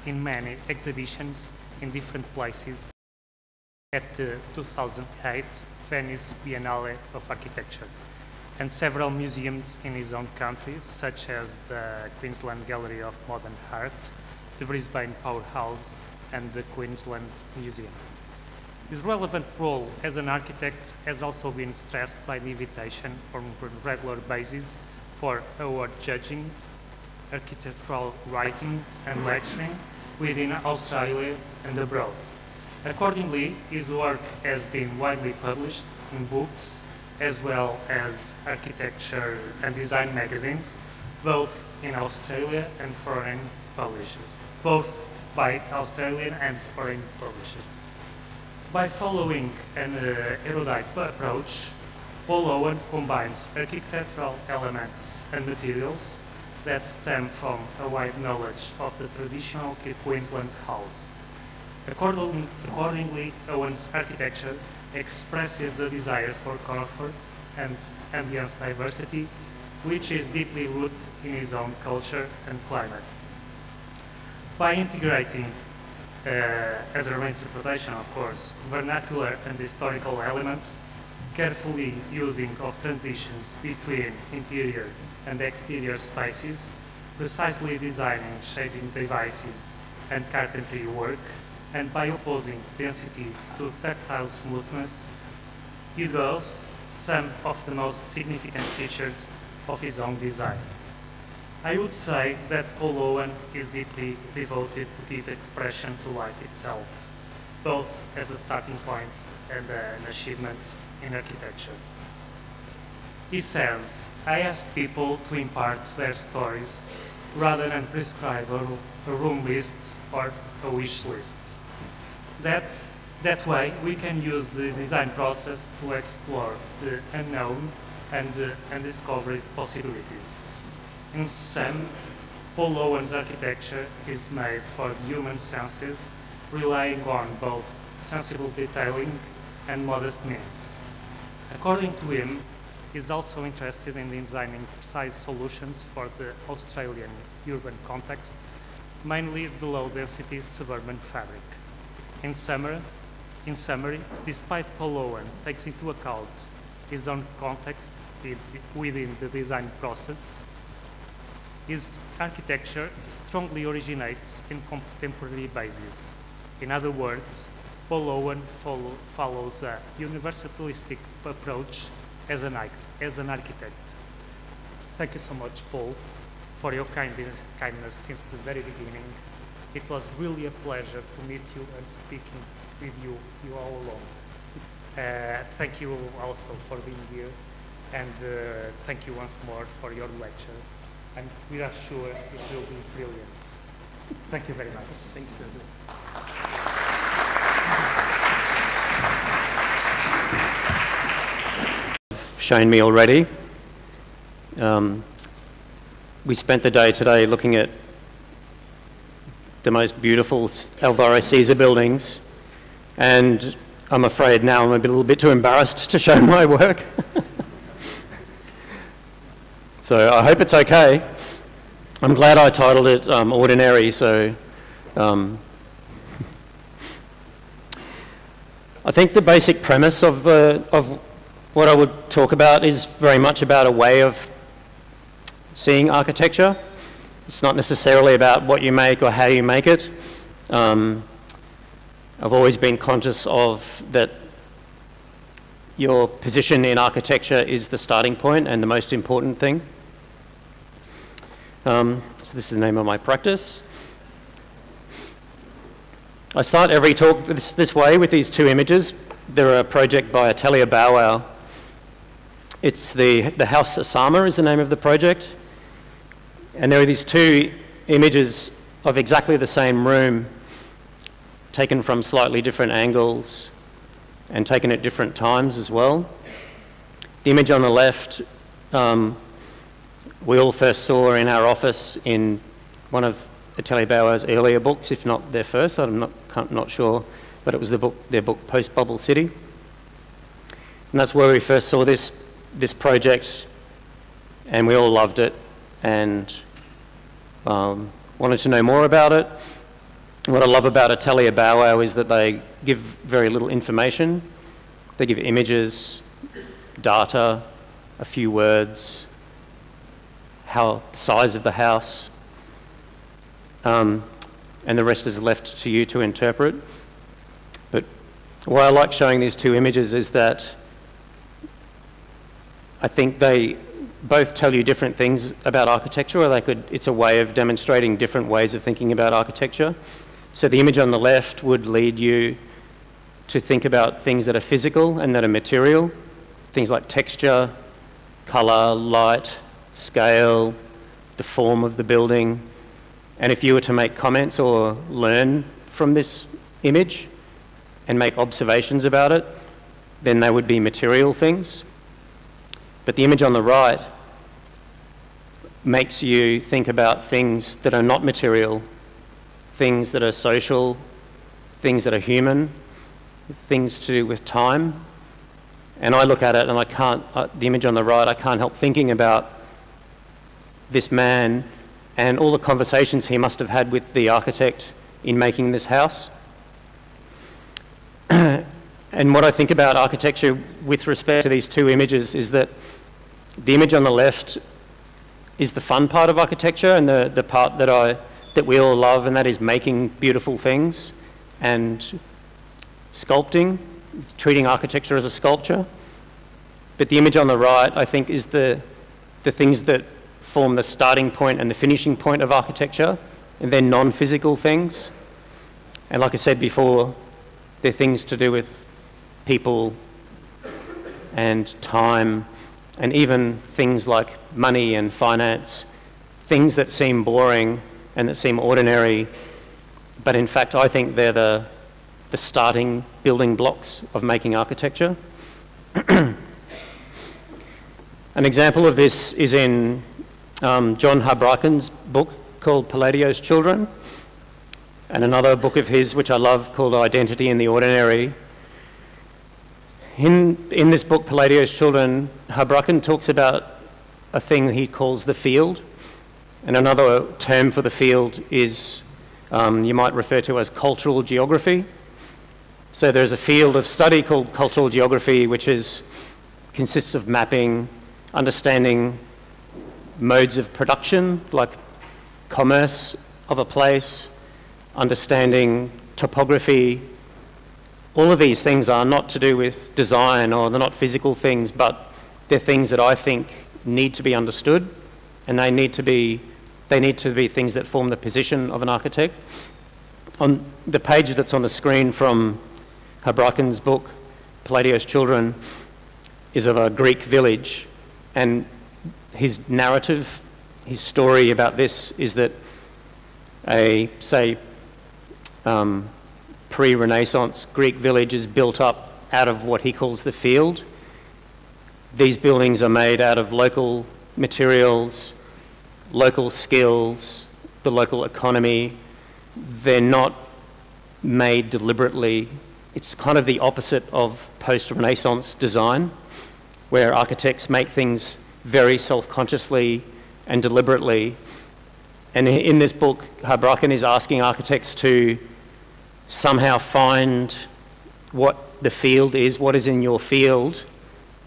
in many exhibitions in different places at the 2008 Venice Biennale of Architecture, and several museums in his own country, such as the Queensland Gallery of Modern Art, the Brisbane Powerhouse, and the Queensland Museum. His relevant role as an architect has also been stressed by the invitation on a regular basis for award judging, architectural writing, and lecturing within Australia and abroad. Accordingly, his work has been widely published in books as well as architecture and design magazines, both in Australia and foreign publishers, both by Australian and foreign publishers. By following an erudite approach, Paul Owen combines architectural elements and materials that stem from a wide knowledge of the traditional Queensland house. Accordingly, Owen's architecture expresses a desire for comfort and ambience diversity, which is deeply rooted in his own culture and climate. By integrating, as a reinterpretation of course, vernacular and historical elements, carefully using of transitions between interior and exterior spaces, precisely designing shading devices and carpentry work, and by opposing density to tactile smoothness, he draws some of the most significant features of his own design. I would say that Paul Owen is deeply devoted to give expression to life itself, both as a starting point and an achievement in architecture. He says, "I ask people to impart their stories rather than prescribe a room list or a wish list. That way, we can use the design process to explore the unknown and undiscovered possibilities. In sum, Paul Owen's architecture is made for the human senses, relying on both sensible detailing and modest means. According to him, he is also interested in designing precise solutions for the Australian urban context, mainly the low-density suburban fabric. In summary, despite Paul Owen takes into account his own context within the design process, his architecture strongly originates in contemporary basis. In other words, Paul Owen follows a universalistic approach as an architect. Thank you so much, Paul, for your kindness since the very beginning. It was really a pleasure to meet you and speaking with you all along. Thank you also for being here, and thank you once more for your lecture. And we are sure it will be brilliant. Thank you very much. Thanks, José. Shown me already. We spent the day today looking at the most beautiful Alvaro Caesar buildings, and I'm afraid now I'm a little bit too embarrassed to show my work. So I hope it's okay. I'm glad I titled it Ordinary, so I think the basic premise of what I would talk about is very much about a way of seeing architecture. It's not necessarily about what you make or how you make it. I've always been conscious of that your position in architecture is the starting point and the most important thing. So this is the name of my practice. I start every talk this way with these two images. They're a project by Atelier Bauau. It's the House Osama is the name of the project. And there are these two images of exactly the same room taken from slightly different angles and taken at different times as well. The image on the left we all first saw in our office in one of Atelier Bauau's earlier books, if not their first. I'm not sure, but it was their book Post-Bubble City. And that's where we first saw this project, and we all loved it and wanted to know more about it. What I love about Atelier Bow Wow is that they give very little information. They give images, data, a few words, the size of the house, and the rest is left to you to interpret. But why I like showing these two images is that I think they both tell you different things about architecture, or it's a way of demonstrating different ways of thinking about architecture. So the image on the left would lead you to think about things that are physical and that are material, things like texture, colour, light, scale, the form of the building. And if you were to make comments or learn from this image and make observations about it, then they would be material things. But the image on the right makes you think about things that are not material, things that are social, things that are human, things to do with time. And I look at it and I can't, the image on the right, I can't help thinking about this man and all the conversations he must have had with the architect in making this house. And what I think about architecture with respect to these two images is that the image on the left is the fun part of architecture and the part that we all love, and that is making beautiful things and sculpting, treating architecture as a sculpture. But the image on the right, I think, is the things that form the starting point and the finishing point of architecture, and they're non-physical things. And like I said before, they're things to do with people and time, and even things like money and finance, things that seem boring and that seem ordinary, but in fact I think they're the starting building blocks of making architecture. An example of this is in John Habraken's book called Palladio's Children, and another book of his which I love called Identity in the Ordinary. In this book, Palladio's Children, Habraken talks about a thing he calls the field, and another term for the field is you might refer to as cultural geography. So there's a field of study called cultural geography, which consists of mapping, understanding modes of production, like commerce of a place, understanding topography. All of these things are not to do with design, or they're not physical things, but they're things that I think need to be understood, and they need to be things that form the position of an architect. On the page that's on the screen from Habraken's book, Palladio's Children, is of a Greek village, and his narrative, his story about this is that pre-Renaissance Greek village is built up out of what he calls the field. These buildings are made out of local materials, local skills, the local economy. They're not made deliberately. It's kind of the opposite of post-Renaissance design, where architects make things very self-consciously and deliberately. And in this book, Habraken is asking architects to somehow find what the field is, what is in your field.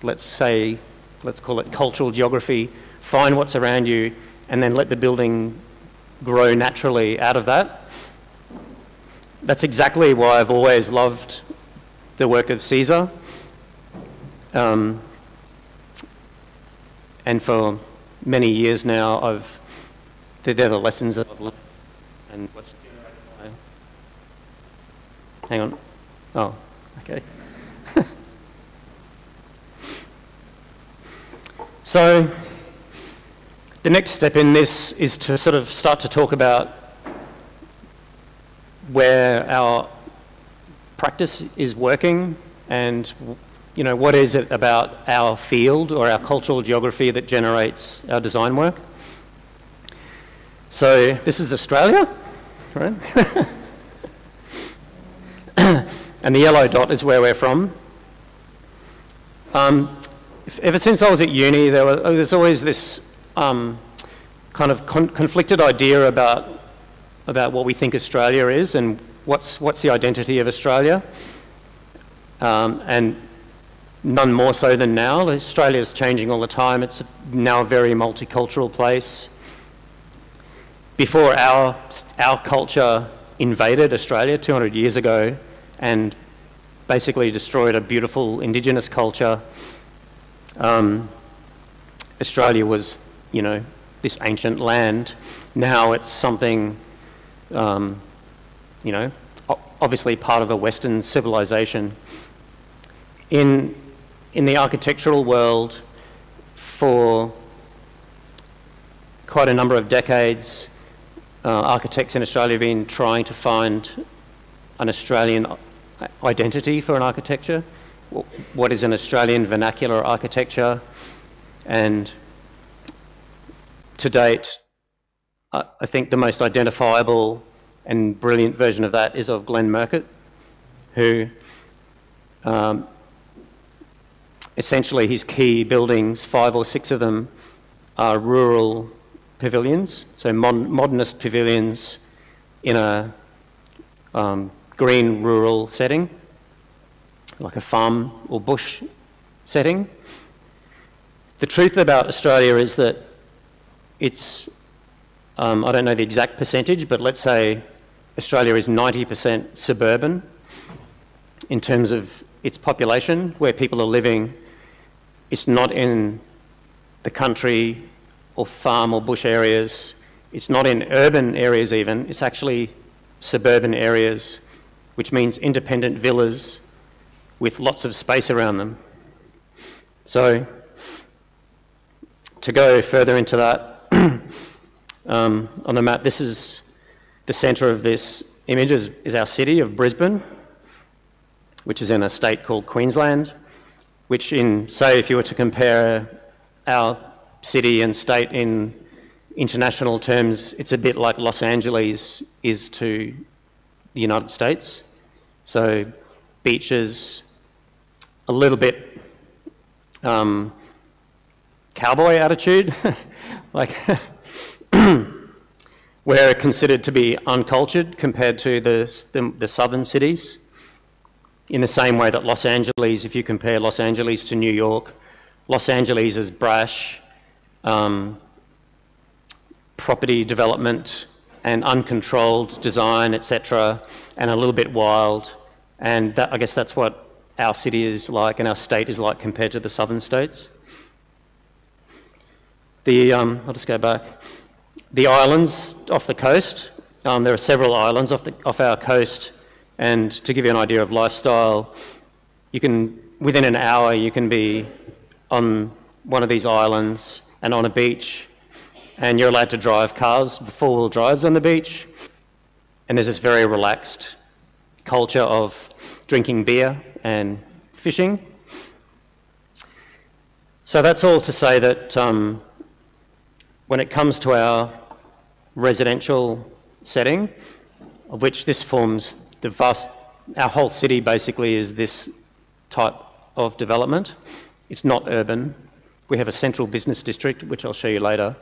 Let's call it cultural geography. Find what's around you and then let the building grow naturally out of that. That's exactly why I've always loved the work of Caesar. And for many years now, they're the lessons that I've learned. And hang on. Oh, okay. So the next step in this is to sort of start to talk about where our practice is working, and what is it about our field or our cultural geography that generates our design work. So this is Australia, right? And the yellow dot is where we're from. Ever since I was at uni, there's always this kind of conflicted idea about about what we think Australia is and what's the identity of Australia. And none more so than now. Australia is changing all the time. It's now a very multicultural place. Before our culture invaded Australia 200 years ago and basically destroyed a beautiful indigenous culture, Australia was, you know, this ancient land. Now it's something, you know, obviously part of a Western civilization. In the architectural world, for quite a number of decades, architects in Australia have been trying to find an Australian identity for an architecture. What is an Australian vernacular architecture? And to date, I think the most identifiable and brilliant version of that is of Glenn Murcutt, who essentially his key buildings, 5 or 6 of them, are rural pavilions, so modernist pavilions in a green rural setting, like a farm or bush setting. The truth about Australia is that it's, I don't know the exact percentage, but let's say Australia is 90% suburban in terms of its population, where people are living. It's not in the country or farm or bush areas. It's not in urban areas even. It's actually suburban areas, which means independent villas with lots of space around them. So to go further into that, on the map, this is the centre of this image is our city of Brisbane, which is in a state called Queensland, which say, if you were to compare our city and state in international terms, it's a bit like Los Angeles is to the United States. So beaches, a little bit cowboy attitude, like we're considered to be uncultured compared to the southern cities. In the same way that Los Angeles, if you compare Los Angeles to New York, Los Angeles is brash, property development and uncontrolled design, etc., and a little bit wild. And I guess that's what our city is like and our state is like compared to the southern states. I'll just go back. The islands off the coast, there are several islands off our coast, and to give you an idea of lifestyle, within an hour you can be on one of these islands and on a beach, and you're allowed to drive cars, 4-wheel drives on the beach, and there's this very relaxed culture of drinking beer and fishing. So that's all to say that when it comes to our residential setting, of which this forms our whole city basically is this type of development. It's not urban. We have a central business district, which I'll show you later,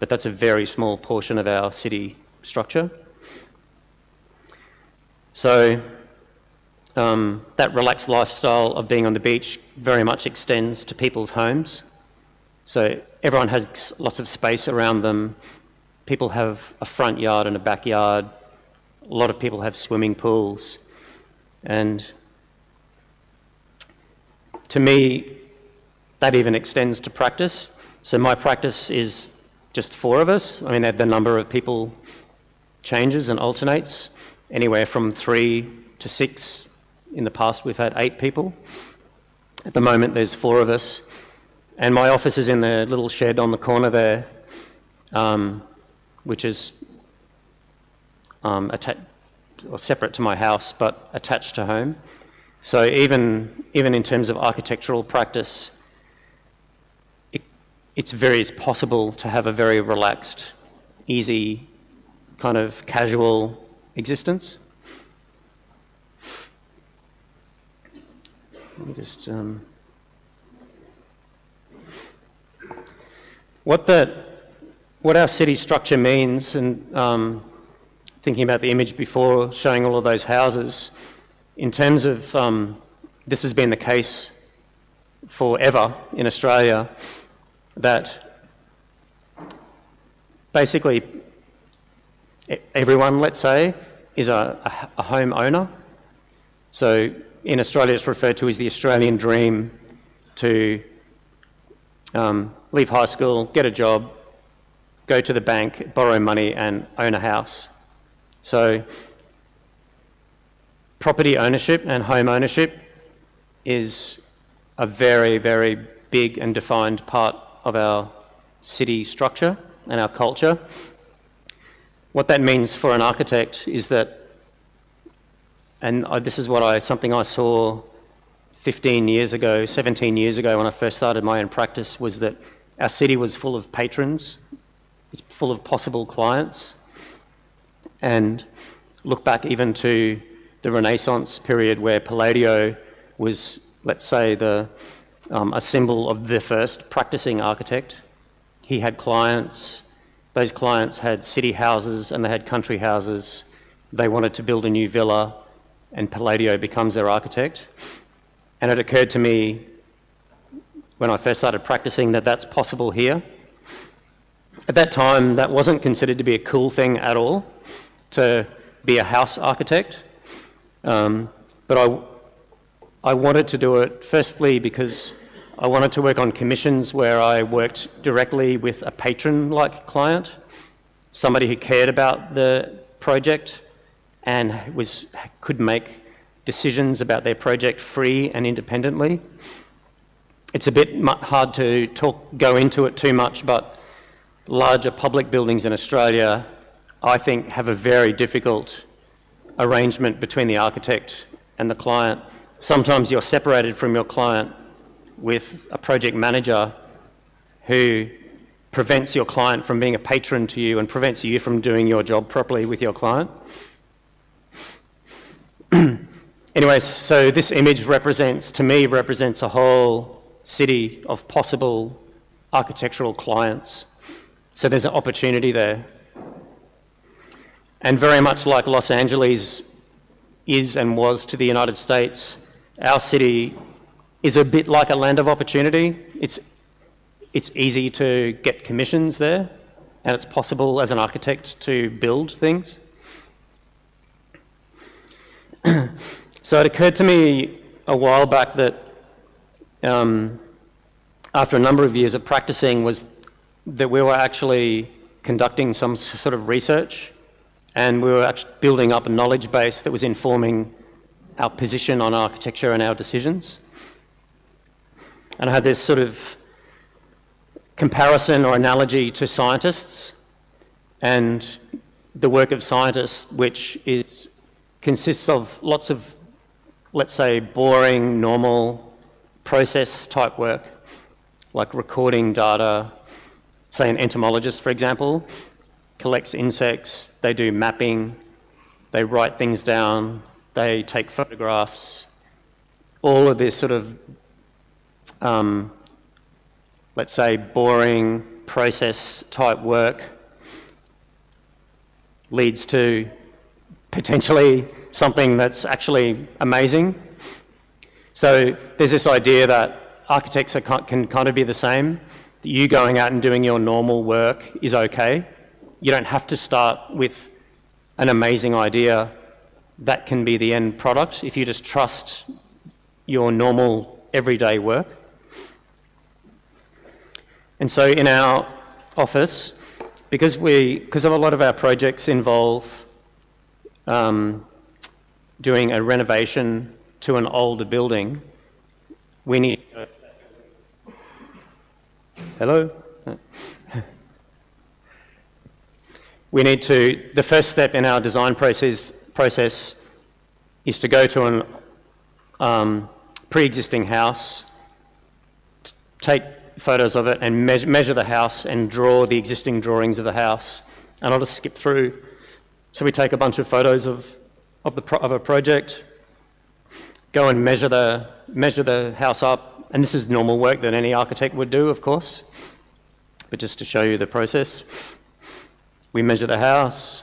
but that's a very small portion of our city structure. So that relaxed lifestyle of being on the beach very much extends to people's homes. So everyone has lots of space around them. People have a front yard and a backyard. A lot of people have swimming pools. And to me, that even extends to practice. So my practice is just 4 of us. I mean, the number of people changes and alternates, anywhere from 3 to 6. In the past, we've had 8 people. At the moment, there's 4 of us. And my office is in the little shed on the corner there, which is separate to my house, but attached to home. So even in terms of architectural practice, it's possible to have a very relaxed, easy, kind of casual existence. Let me just what our city structure means, and thinking about the image before showing all of those houses, in terms of, this has been the case forever in Australia, that basically everyone, let's say, is a home owner. So in Australia it's referred to as the Australian dream, to leave high school, get a job, go to the bank, borrow money and own a house. So property ownership and home ownership is a very, very big and defined part of our city structure and our culture. What that means for an architect is that, and this is something I saw 15 years ago, 17 years ago when I first started my own practice, was that our city was full of patrons, it's full of possible clients. And look back even to the Renaissance period where Palladio was, let's say, a symbol of the first practicing architect. He had clients, those clients had city houses and they had country houses. They wanted to build a new villa and Palladio becomes their architect. And it occurred to me when I first started practicing that that's possible here. At that time, that wasn't considered to be a cool thing at all, to be a house architect. But I wanted to do it firstly because I wanted to work on commissions where I worked directly with a patron-like client, somebody who cared about the project and could make decisions about their project free and independently. It's a bit hard to go into it too much, but larger public buildings in Australia, I think, have a very difficult arrangement between the architect and the client. Sometimes you're separated from your client with a project manager who prevents your client from being a patron to you and prevents you from doing your job properly with your client. Anyway, so this image to me represents a whole city of possible architectural clients. So there's an opportunity there. And very much like Los Angeles is and was to the United States, our city is a bit like a land of opportunity. It's easy to get commissions there, and it's possible as an architect to build things. So it occurred to me a while back that after a number of years of practicing that we were actually conducting some sort of research, and we were actually building up a knowledge base that was informing our position on architecture and our decisions. And I had this sort of comparison or analogy to scientists and the work of scientists, which consists of lots of, let's say, boring, normal process type work, like recording data. Say an entomologist, for example, collects insects, they do mapping, they write things down, they take photographs. All of this sort of, let's say, boring process type work leads to potentially something that's actually amazing. So there's this idea that architects can kind of be the same. You going out and doing your normal work is okay. You don't have to start with an amazing idea. That can be the end product if you just trust your normal everyday work. And so in our office, because of a lot of our projects involve doing a renovation to an older building, we need... Hello? We need to... The first step in our design process is to go to an pre-existing house, take photos of it and measure the house and draw the existing drawings of the house. And I'll just skip through. So we take a bunch of photos of a project, go and measure the house up, and this is normal work that any architect would do, of course, but just to show you the process. We measure the house,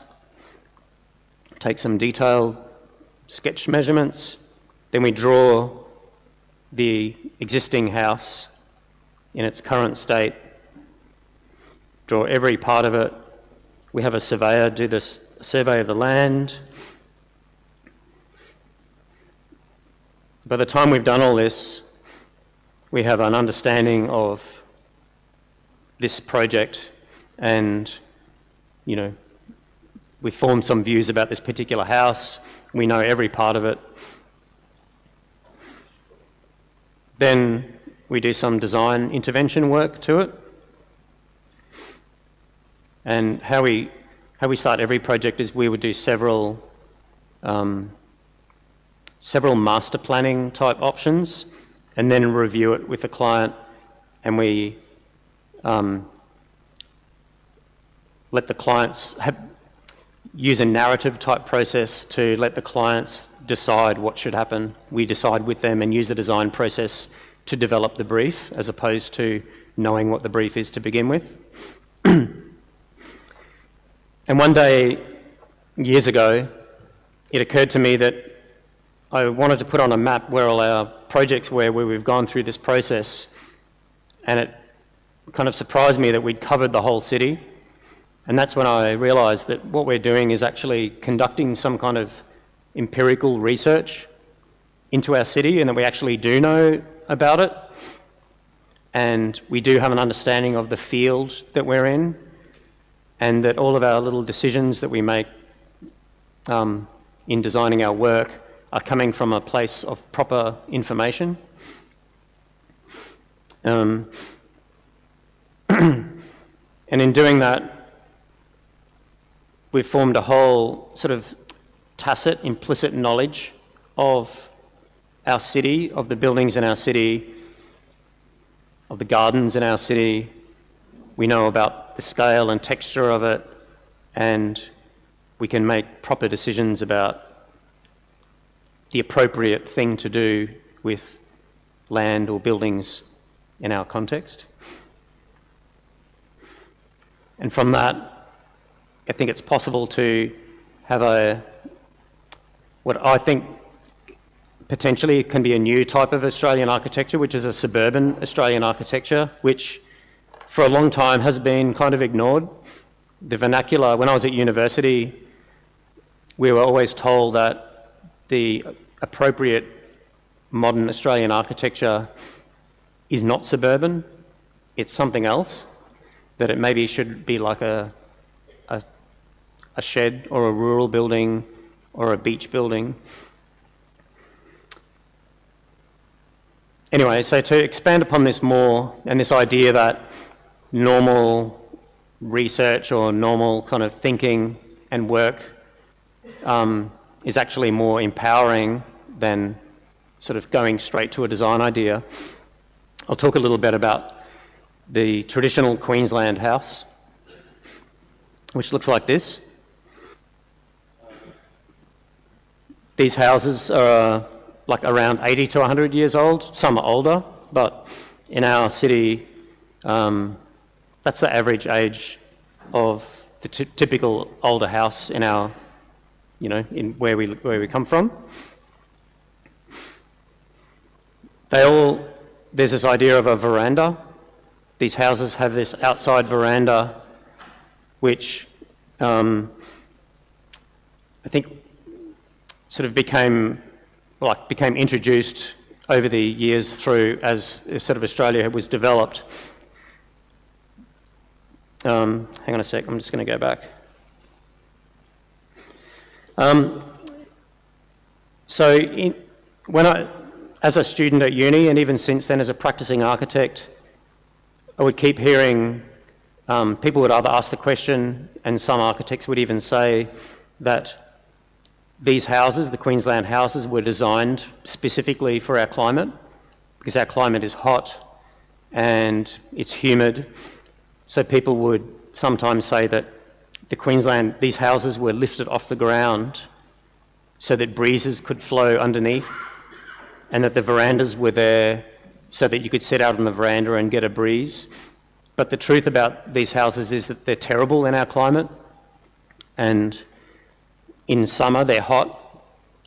take some detailed sketch measurements, then we draw the existing house in its current state, draw every part of it. We have a surveyor do this survey of the land. By the time we've done all this, we have an understanding of this project, and, you know, we formed some views about this particular house. We know every part of it. Then we do some design intervention work to it. And how we start every project is we would do several master planning type options, and then review it with the client, and we let the clients use a narrative type process to let the clients decide what should happen. We decide with them and use the design process to develop the brief, as opposed to knowing what the brief is to begin with. And one day, years ago, it occurred to me that I wanted to put on a map where all our projects were, where we've gone through this process, and it kind of surprised me that we'd covered the whole city. And that's when I realised that what we're doing is actually conducting some kind of empirical research into our city, and that we actually do know about it, and we do have an understanding of the field that we're in, and that all of our little decisions that we make in designing our work are coming from a place of proper information. And in doing that, we've formed a whole sort of tacit, implicit knowledge of our city, of the buildings in our city, of the gardens in our city. We know about the scale and texture of it, and we can make proper decisions about the appropriate thing to do with land or buildings in our context. And from that, I think it's possible to have what I think potentially can be a new type of Australian architecture, which is a suburban Australian architecture, which for a long time has been kind of ignored. The vernacular, when I was at university, we were always told that the appropriate modern Australian architecture is not suburban, it's something else, that it maybe should be like a shed or a rural building or a beach building. Anyway, so to expand upon this more, and this idea that normal research or normal kind of thinking and work is actually more empowering than sort of going straight to a design idea, I'll talk a little bit about the traditional Queensland house, which looks like this. These houses are like around 80 to 100 years old. Some are older, but in our city, that's the average age of the typical older house in our, you know, in where we come from. There's this idea of a veranda. These houses have this outside veranda, which I think sort of became introduced over the years through as sort of Australia was developed. Hang on a sec, I'm just going to go back. As a student at uni, and even since then as a practicing architect, I would keep hearing people would either ask the question, and some architects would even say that these houses, the Queensland houses, were designed specifically for our climate, because our climate is hot and it's humid. So people would sometimes say that these houses were lifted off the ground so that breezes could flow underneath, and that the verandas were there so that you could sit out on the veranda and get a breeze. But the truth about these houses is that they're terrible in our climate, and in summer they're hot,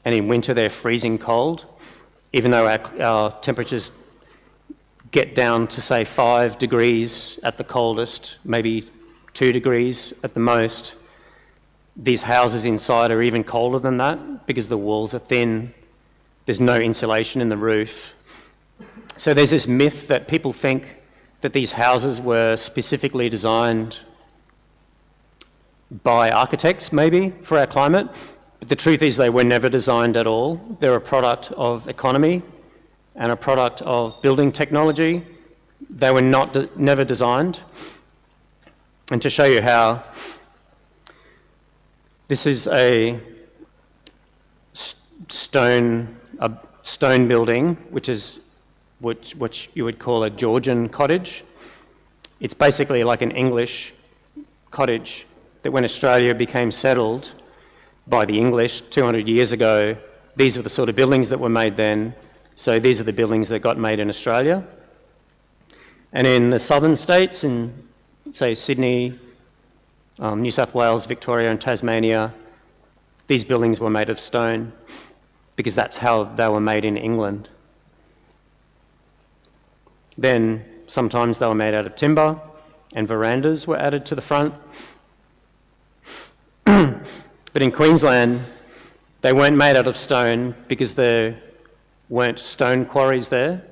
and in winter they're freezing cold, even though our temperatures get down to, say, 5 degrees at the coldest, maybe 2 degrees at the most. These houses inside are even colder than that because the walls are thin. There's no insulation in the roof. So there's this myth that people think that these houses were specifically designed by architects, maybe, for our climate. But the truth is they were never designed at all. They're a product of economy and a product of building technology. They were never designed. And to show you how, this is a stone building, which you would call a Georgian cottage. It's basically like an English cottage that when Australia became settled by the English 200 years ago, these were the sort of buildings that were made then. So these are the buildings that got made in Australia. And in the southern states, in, say, Sydney, New South Wales, Victoria and Tasmania, these buildings were made of stone because that's how they were made in England. Then sometimes they were made out of timber and verandas were added to the front. But in Queensland, they weren't made out of stone because there weren't stone quarries there.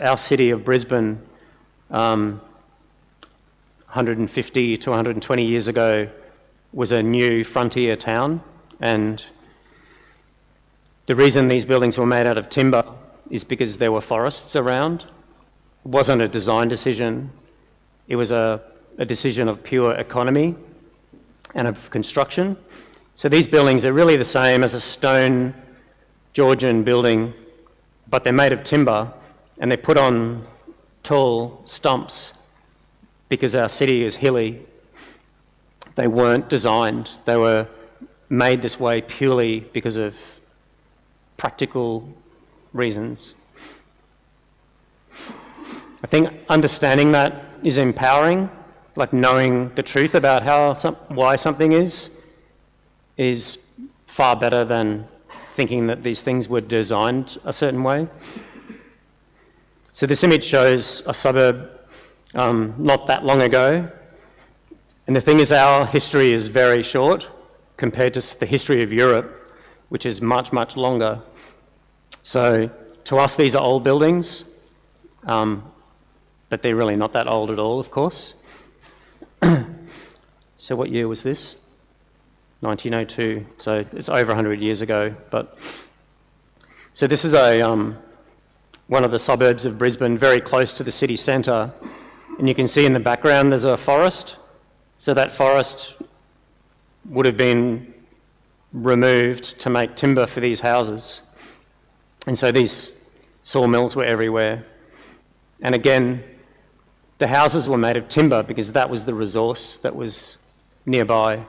Our city of Brisbane, 150 to 120 years ago, was a new frontier town, and the reason these buildings were made out of timber is because there were forests around. It wasn't a design decision, it was a decision of pure economy and of construction. So these buildings are really the same as a stone Georgian building, but they're made of timber and they're put on tall stumps because our city is hilly. They weren't designed. They were made this way purely because of practical reasons. I think understanding that is empowering, like knowing the truth about why something is far better than thinking that these things were designed a certain way. So this image shows a suburb not that long ago. And the thing is, our history is very short compared to the history of Europe, which is much, much longer. So to us, these are old buildings, but they're really not that old at all, of course. So what year was this? 1902, so it's over 100 years ago. So this is one of the suburbs of Brisbane, very close to the city centre. And you can see in the background there's a forest. So that forest would have been removed to make timber for these houses. And so these sawmills were everywhere. And again, the houses were made of timber because that was the resource that was nearby.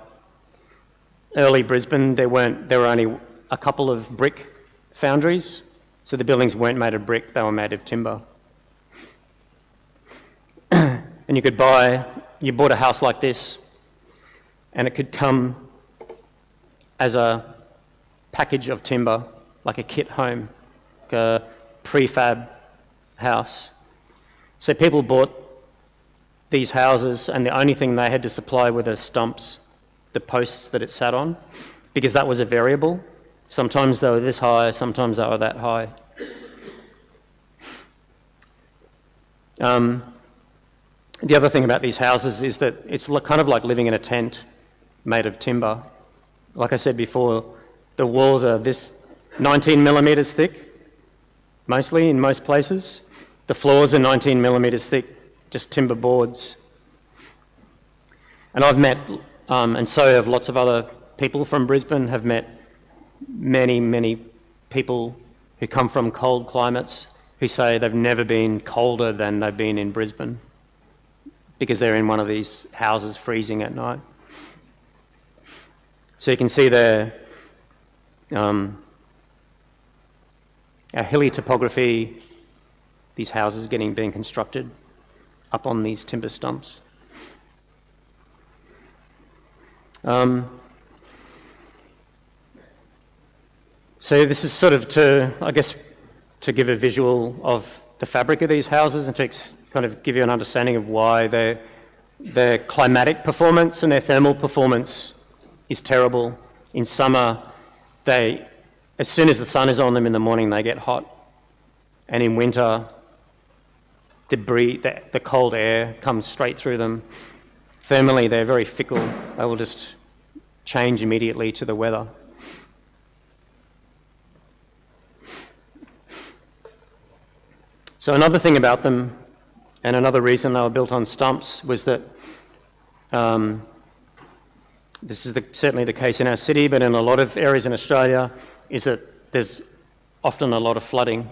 Early Brisbane, there were only a couple of brick foundries, so the buildings weren't made of brick, they were made of timber. And you bought a house like this, and it could come as a package of timber, like a kit home, like a prefab house. So people bought these houses, and the only thing they had to supply were the stumps, the posts that it sat on, because that was a variable. Sometimes they were this high, sometimes they were that high. The other thing about these houses is that it's kind of like living in a tent made of timber. Like I said before, the walls are this 19 millimetres thick, mostly in most places. The floors are 19 millimetres thick, just timber boards. And I've met, and so have lots of other people from Brisbane, have met many, many people who come from cold climates who say they've never been colder than they've been in Brisbane because they're in one of these houses freezing at night. So you can see there our hilly topography, these houses being constructed up on these timber stumps. So this is sort of to, I guess, to give a visual of the fabric of these houses and to kind of give you an understanding of why their climatic performance and their thermal performance is terrible. In summer, as soon as the sun is on them in the morning, they get hot. And in winter, the cold air comes straight through them. Thermally, they're very fickle. They will just change immediately to the weather. So another thing about them, and another reason they were built on stumps, was that this is certainly the case in our city, but in a lot of areas in Australia, is that there's often a lot of flooding.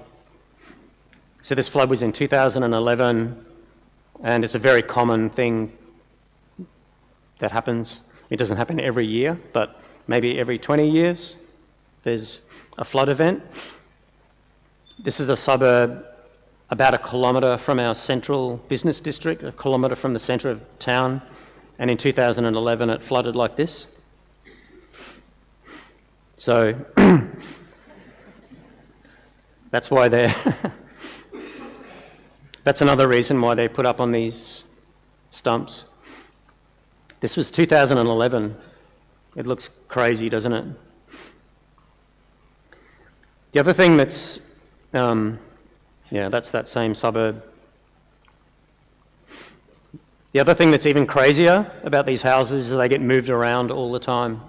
So this flood was in 2011, and it's a very common thing that happens. It doesn't happen every year, but maybe every 20 years, there's a flood event. This is a suburb about 1 kilometre from our central business district, 1 kilometre from the centre of town, and in 2011 it flooded like this. So that's why that's another reason why they put up on these stumps. This was 2011. It looks crazy, doesn't it? The other thing that's, that's that same suburb. The other thing that's even crazier about these houses is they get moved around all the time.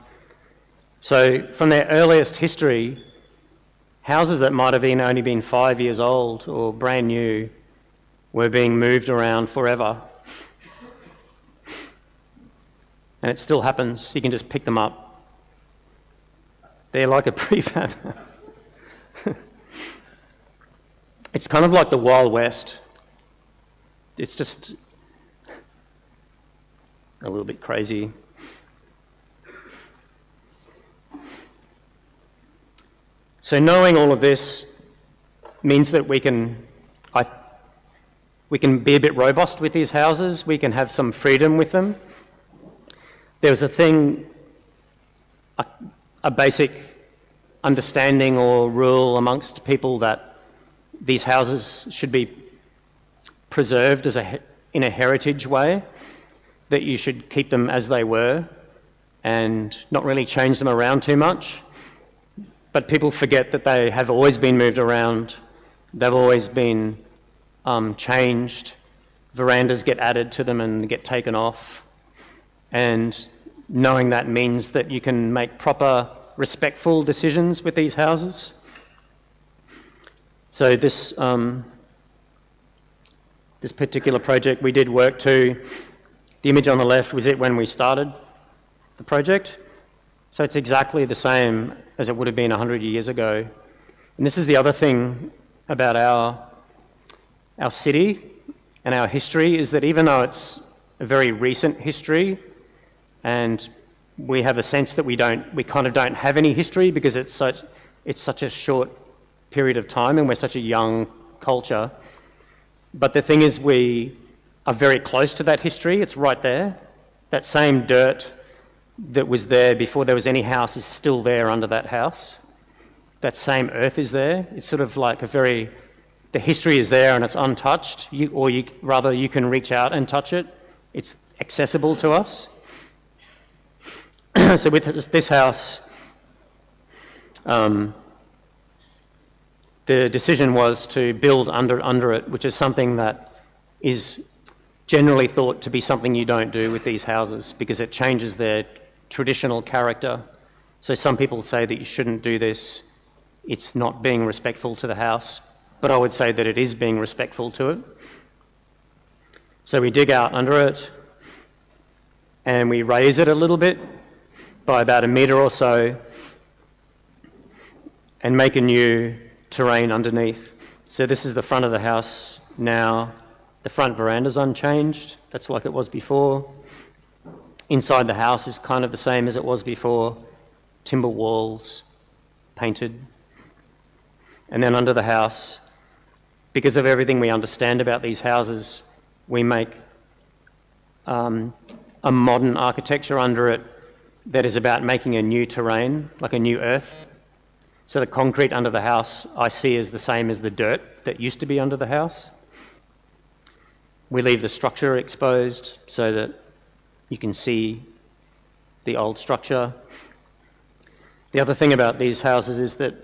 So from their earliest history, houses that might have only been 5 years old or brand new were being moved around forever. And it still happens. You can just pick them up. They're like a prefab. It's kind of like the Wild West. It's just a little bit crazy. So knowing all of this means that we can be a bit robust with these houses. We can have some freedom with them. There's a thing, a basic understanding or rule amongst people that these houses should be preserved in a heritage way, that you should keep them as they were and not really change them around too much. But people forget that they have always been moved around. They've always been changed. Verandas get added to them and get taken off. And knowing that means that you can make proper, respectful decisions with these houses. So this particular project we did work to, the image on the left was it when we started the project. So it's exactly the same as it would have been 100 years ago. And this is the other thing about our city and our history, is that even though it's a very recent history, and we have a sense that we kind of don't have any history because it's such a short period of time and we're such a young culture. But the thing is, we are very close to that history. It's right there. That same dirt that was there before there was any house is still there under that house. That same earth is there. It's sort of like the history is there and it's untouched, you can reach out and touch it. It's accessible to us. So with this house, the decision was to build under it, which is something that is generally thought to be something you don't do with these houses because it changes their traditional character. So some people say that you shouldn't do this. It's not being respectful to the house, but I would say that it is being respectful to it. So we dig out under it and we raise it a little bit by about 1 metre or so and make a new terrain underneath. So this is the front of the house now. The front veranda's unchanged. That's like it was before. Inside the house is kind of the same as it was before. Timber walls, painted. And then under the house, because of everything we understand about these houses, we make a modern architecture under it that is about making a new terrain, like a new earth. So the concrete under the house I see as the same as the dirt that used to be under the house. We leave the structure exposed so that you can see the old structure. The other thing about these houses is that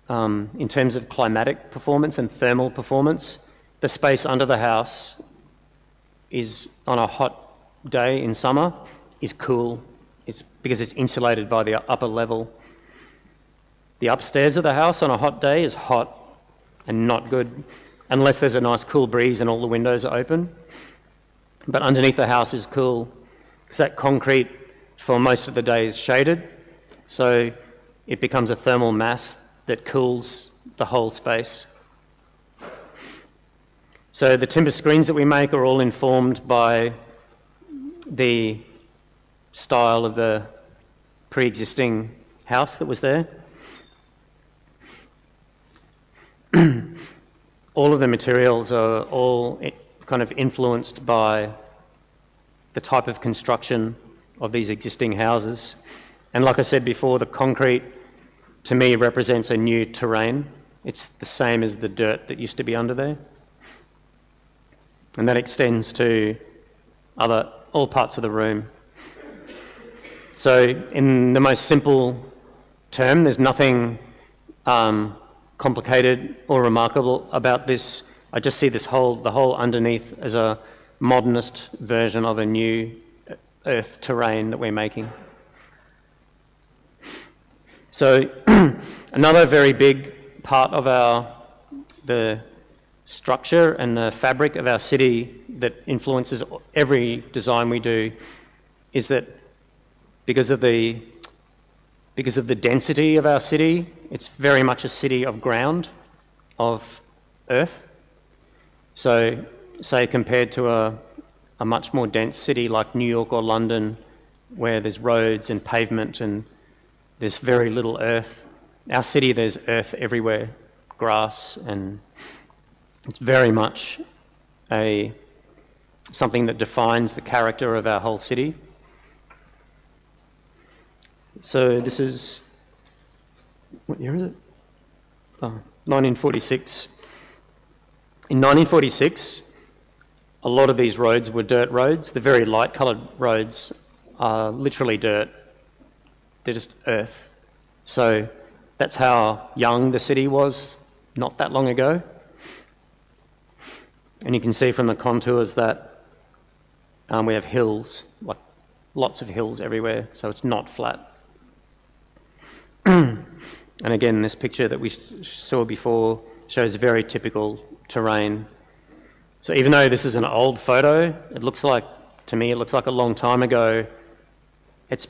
in terms of climatic performance and thermal performance, the space under the house is, on a hot day in summer, is cool. It's because it's insulated by the upper level. The upstairs of the house on a hot day is hot and not good unless there's a nice cool breeze and all the windows are open. But underneath the house is cool because that concrete for most of the day is shaded, so it becomes a thermal mass that cools the whole space. So the timber screens that we make are all informed by the style of the pre-existing house that was there. All of the materials are all kind of influenced by the type of construction of these existing houses. And like I said before, the concrete to me represents a new terrain. It's the same as the dirt that used to be under there. And that extends to all parts of the room. So in the most simple term, there's nothing complicated or remarkable about this. I just see the whole underneath as a modernist version of a new earth terrain that we're making. So another very big part of the structure and the fabric of our city that influences every design we do is that because of the density of our city, it's very much a city of ground, of earth. So, say compared to a much more dense city like New York or London, where there's roads and pavement and there's very little earth. Our city, there's earth everywhere, grass, and it's very much something that defines the character of our whole city. So this is, what year is it? 1946. In 1946, a lot of these roads were dirt roads. The very light-coloured roads are literally dirt. They're just earth. So that's how young the city was not that long ago. And you can see from the contours that we have hills, like lots of hills everywhere, so it's not flat. And again, this picture that we saw before shows very typical terrain. So even though this is an old photo, to me it looks like a long time ago. It's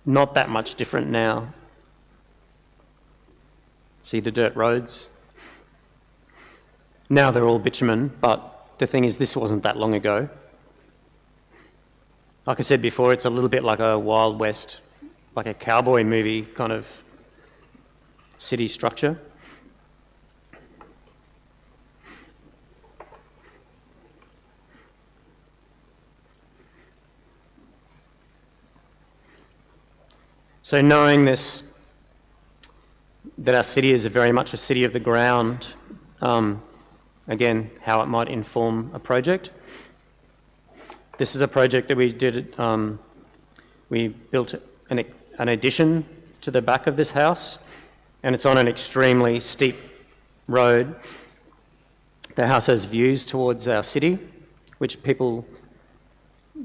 not that much different now. See the dirt roads? Now they're all bitumen, but the thing is, this wasn't that long ago. Like I said before, it's a little bit like a Wild West, like a cowboy movie kind of city structure. So knowing this, that our city is very much a city of the ground, again, how it might inform a project. This is a project that we did. We built an addition to the back of this house, and it's on an extremely steep road. The house has views towards our city, which people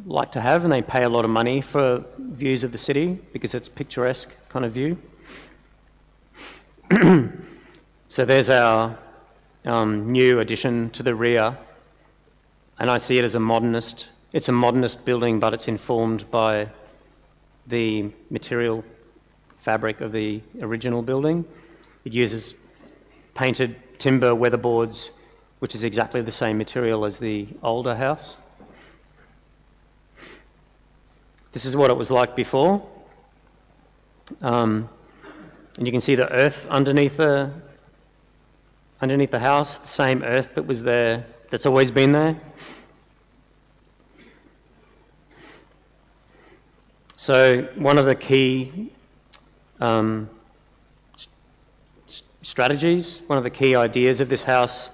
like to have, and they pay a lot of money for views of the city because it's picturesque kind of view. So there's our new addition to the rear, and I see it as a modernist. It's a modernist building, but it's informed by the material fabric of the original building. It uses painted timber weatherboards, which is exactly the same material as the older house. This is what it was like before. And you can see the earth underneath the house, the same earth that was there, that's always been there. So one of the key strategies. One of the key ideas of this house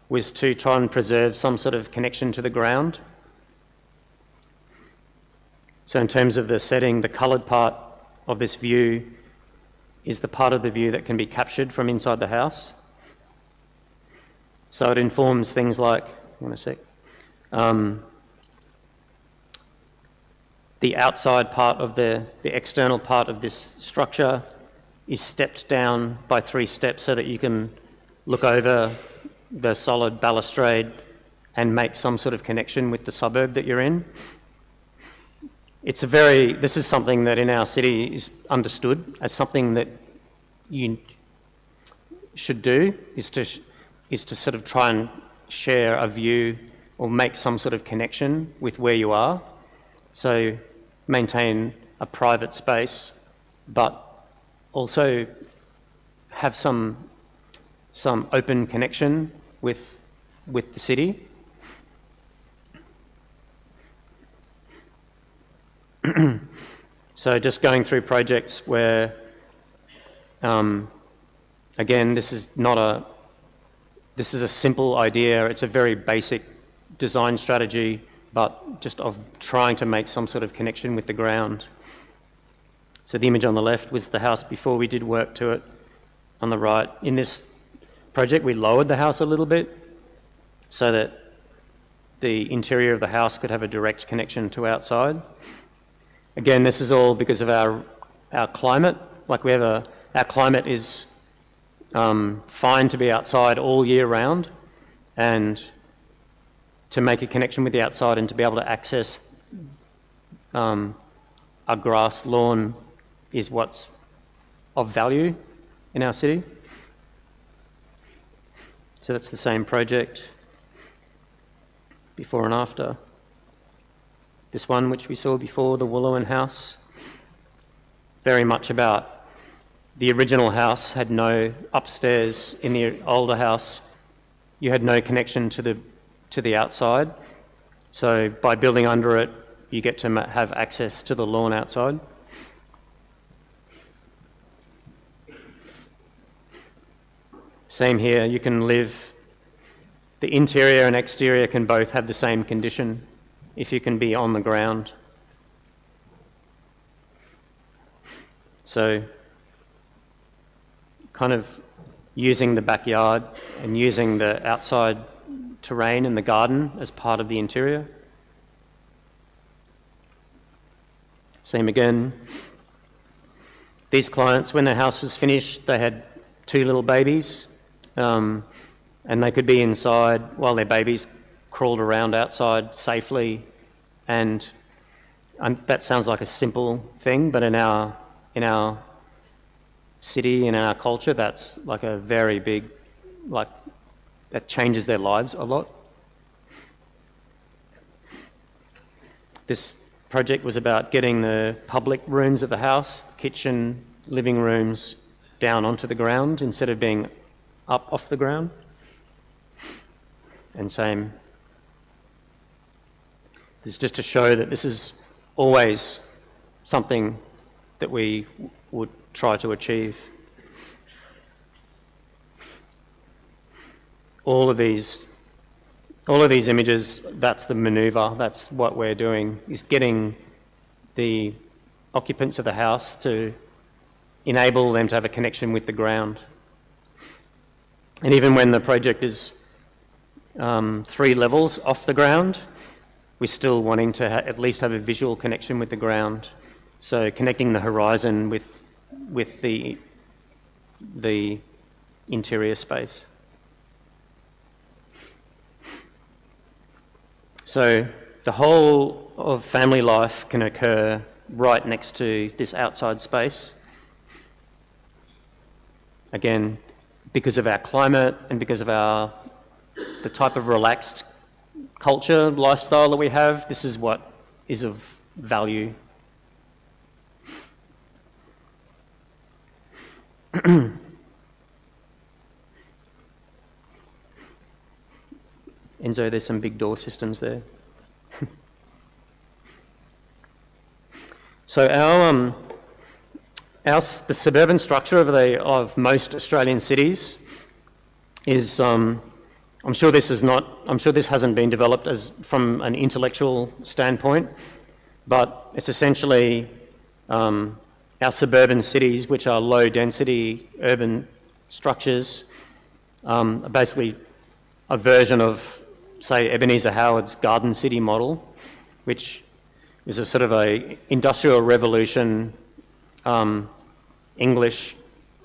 was to try and preserve some sort of connection to the ground. So in terms of the setting, the coloured part of this view is the part of the view that can be captured from inside the house. So it informs things like, the outside part of the external part of this structure is stepped down by 3 steps so that you can look over the solid balustrade and make some sort of connection with the suburb that you're in. This is something that in our city is understood as something that you should do, is to sort of try and share a view or make some sort of connection with where you are. So maintain a private space, but also have some open connection with the city. So just going through projects where, again, this is a simple idea. It's a very basic design strategy, but just of trying to make some sort of connection with the ground. So the image on the left was the house before we did work to it. On the right, in this project, we lowered the house a little bit so that the interior of the house could have a direct connection to outside. Again, this is all because of our climate. Like our climate is fine to be outside all year round, and to make a connection with the outside and to be able to access a grass lawn is what's of value in our city. So that's the same project, before and after. This one, which we saw before, the Woolowan house, very much about the original house had no upstairs. In the older house, you had no connection to the outside. So by building under it, you get to have access to the lawn outside. Same here, you can live, the interior and exterior can both have the same condition if you can be on the ground. So kind of using the backyard and using the outside terrain and the garden as part of the interior. Same again. These clients, when their house was finished, they had 2 little babies, and they could be inside while their babies crawled around outside safely. And that sounds like a simple thing, but in our city and in our culture, that's like a very big, that changes their lives a lot. This project was about getting the public rooms of the house, kitchen, living rooms, down onto the ground instead of being up off the ground. And same. This is just to show that this is always something that we would try to achieve. All of these images, that's the manoeuvre, that's what we're doing, is getting the occupants of the house to enable them to have a connection with the ground. And even when the project is 3 levels off the ground, we're still wanting to at least have a visual connection with the ground. So connecting the horizon with the interior space. So the whole of family life can occur right next to this outside space. Again, because of our climate and because of the type of relaxed culture, lifestyle that we have, this is what is of value. Enzo, there's some big door systems there. So the suburban structure of most Australian cities is, I'm sure this hasn't been developed from an intellectual standpoint, but it's essentially our suburban cities, which are low density urban structures, are basically a version of, say, Ebenezer Howard's Garden City model, which is a sort of a industrial revolution English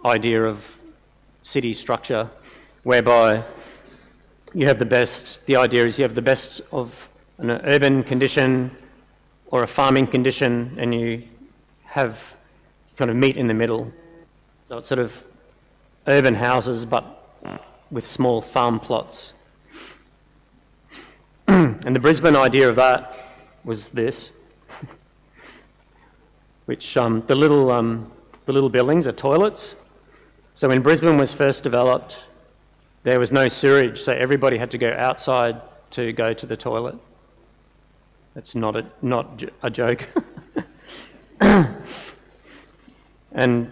idea of city structure, whereby you have the idea is you have the best of an urban condition or a farming condition, and you have kind of meet in the middle. So it's sort of urban houses, but with small farm plots. And the Brisbane idea of that was this, which the little buildings are toilets. So when Brisbane was first developed, there was no sewage, so everybody had to go outside to go to the toilet. That's not a joke. And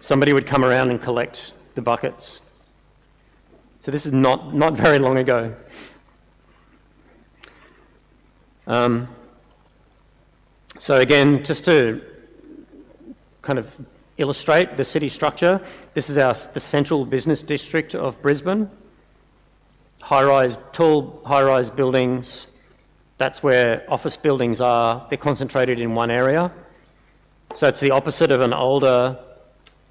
somebody would come around and collect the buckets. So this is not very long ago. So again, just to kind of illustrate the city structure, this is the central business district of Brisbane. Tall high-rise buildings. That's where office buildings are. They're concentrated in one area. So it's the opposite of an older,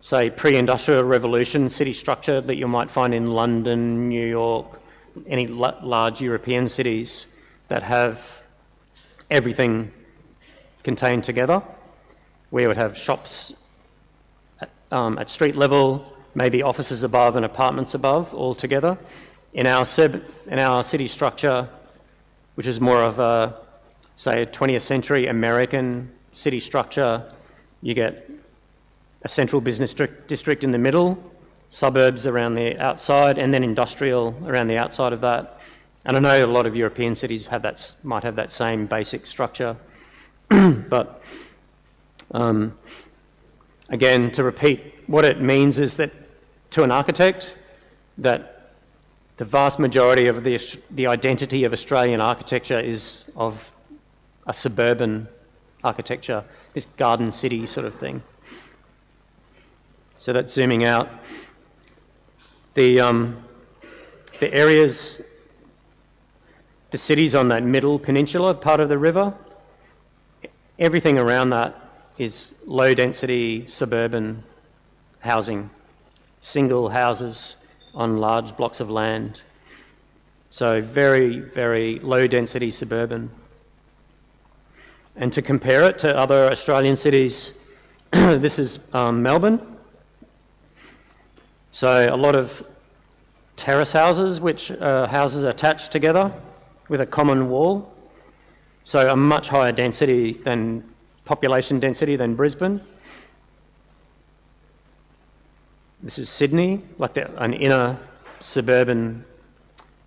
say, pre-industrial revolution city structure that you might find in London, New York, any large European cities that have everything contained together. We would have shops at street level, maybe offices above and apartments above, all together. In our city structure, which is more of a, say, a 20th century American city structure, you get a central business district in the middle, suburbs around the outside, and then industrial around the outside of that. And I know a lot of European cities might have that same basic structure. But again, to repeat, what it means is that to an architect, that the vast majority of the identity of Australian architecture is of a suburban architecture, this garden city sort of thing. So that's zooming out. The areas, the cities on that middle peninsula part of the river, everything around that is low density suburban housing, single houses on large blocks of land. So very, very low density suburban. And to compare it to other Australian cities, this is Melbourne. So a lot of terrace houses, which are houses attached together with a common wall. So a much higher density than population density than Brisbane. This is Sydney, like an inner suburban